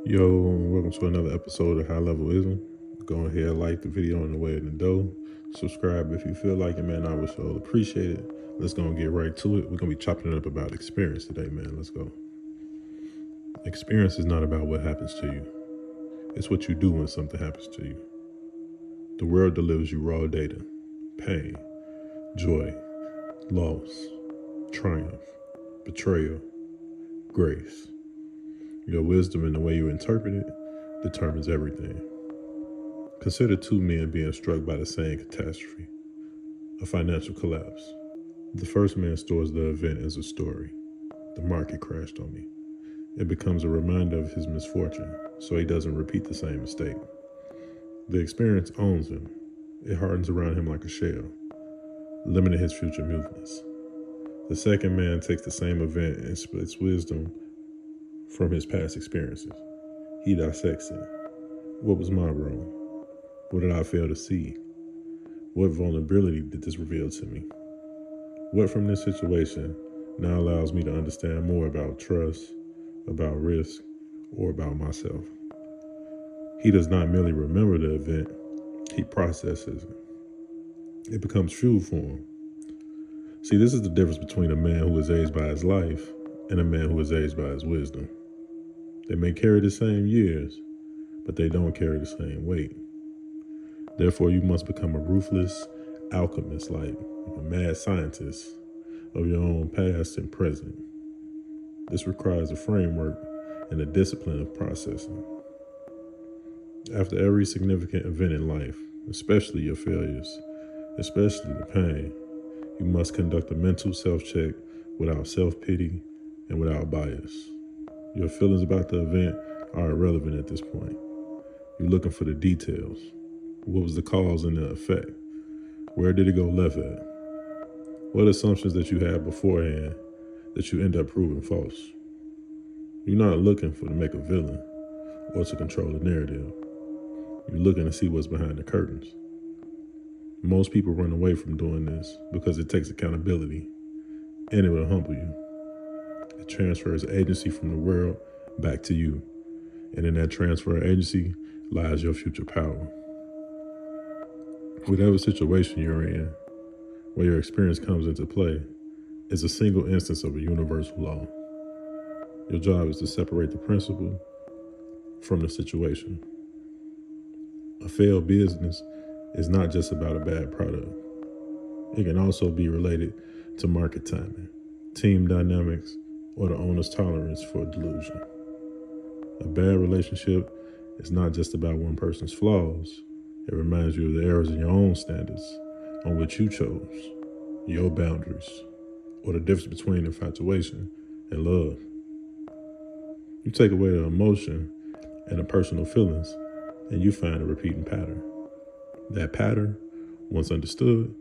Yo, welcome to another episode of High Levelism. Go ahead, like the video on the way in the door. Subscribe if you feel like it, man. I would so appreciate it. Let's go and get right to it. We're going to be chopping it up about experience today, man. Let's go. Experience is not about what happens to you. It's what you do when something happens to you. The world delivers you raw data, pain, joy, loss, triumph, betrayal, grace. Your wisdom and the way you interpret it determines everything. Consider two men being struck by the same catastrophe, a financial collapse. The first man stores the event as a story. The market crashed on me. It becomes a reminder of his misfortune, so he doesn't repeat the same mistake. The experience owns him. It hardens around him like a shell, limiting his future movements. The second man takes the same event and splits wisdom from his past experiences. He dissects it. What was my role? What did I fail to see? What vulnerability did this reveal to me? What from this situation now allows me to understand more about trust, about risk, or about myself? He does not merely remember the event, he processes it. It becomes fuel for him. See, this is the difference between a man who is aged by his life and a man who is aged by his wisdom. They may carry the same years, but they don't carry the same weight. Therefore, you must become a ruthless alchemist, like a mad scientist of your own past and present. This requires a framework and a discipline of processing. After every significant event in life, especially your failures, especially the pain, you must conduct a mental self-check without self-pity and without bias. Your feelings about the event are irrelevant at this point. You're looking for the details. What was the cause and the effect? Where did it go left at? What assumptions that you had beforehand that you end up proving false? You're not looking to make a villain or to control the narrative. You're looking to see what's behind the curtains. Most people run away from doing this because it takes accountability and it will humble you. It transfers agency from the world back to you. And in that transfer of agency lies your future power. Whatever situation you're in, where your experience comes into play, is a single instance of a universal law. Your job is to separate the principle from the situation. A failed business is not just about a bad product. It can also be related to market timing, team dynamics, or the owner's tolerance for delusion. A bad relationship is not just about one person's flaws. It reminds you of the errors in your own standards on which you chose, your boundaries, or the difference between infatuation and love. You take away the emotion and the personal feelings, and you find a repeating pattern. That pattern, once understood,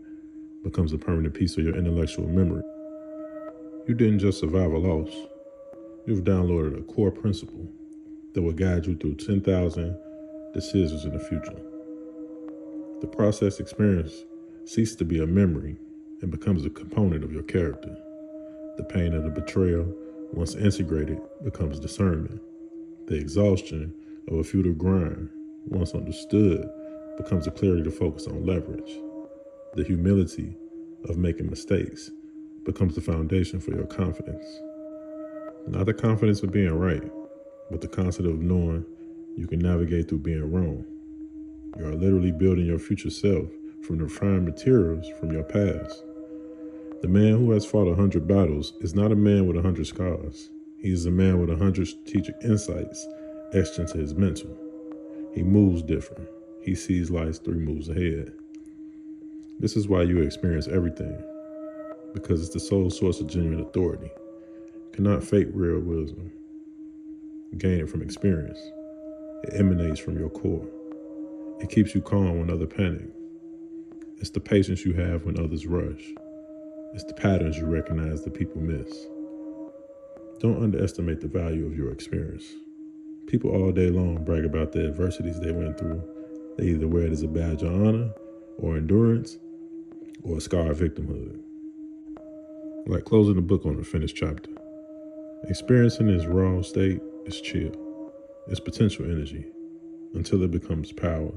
becomes a permanent piece of your intellectual memory. You didn't just survive a loss. You've downloaded a core principle that will guide you through 10,000 decisions in the future. The process experience ceases to be a memory and becomes a component of your character. The pain of the betrayal, once integrated, becomes discernment. The exhaustion of a futile grind, once understood, becomes a clarity to focus on leverage. The humility of making mistakes becomes the foundation for your confidence. Not the confidence of being right, but the confidence of knowing you can navigate through being wrong. You are literally building your future self from the refined materials from your past. The man who has fought 100 battles is not a man with 100 scars. He is a man with 100 strategic insights etched into his mental. He moves different. He sees life 3 moves ahead. This is why you experience everything, because it's the sole source of genuine authority. You cannot fake real wisdom. Gain it from experience. It emanates from your core. It keeps you calm when others panic. It's the patience you have when others rush. It's the patterns you recognize that people miss. Don't underestimate the value of your experience. People all day long brag about the adversities they went through. They either wear it as a badge of honor or endurance or a scar of victimhood. Like closing a book on a finished chapter. Experiencing its raw state is chill. It's potential energy until it becomes power,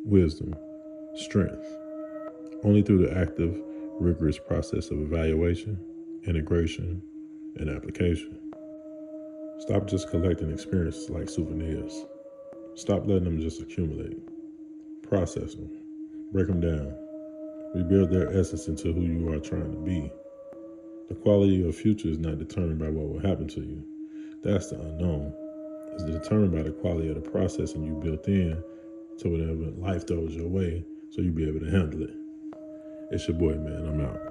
wisdom, strength. Only through the active, rigorous process of evaluation, integration, and application. Stop just collecting experiences like souvenirs. Stop letting them just accumulate. Process them. Break them down. Rebuild their essence into who you are trying to be. The quality of your future is not determined by what will happen to you. That's the unknown. It's determined by the quality of the processing you built in to whatever life throws your way so you'll be able to handle it. It's your boy, man. I'm out.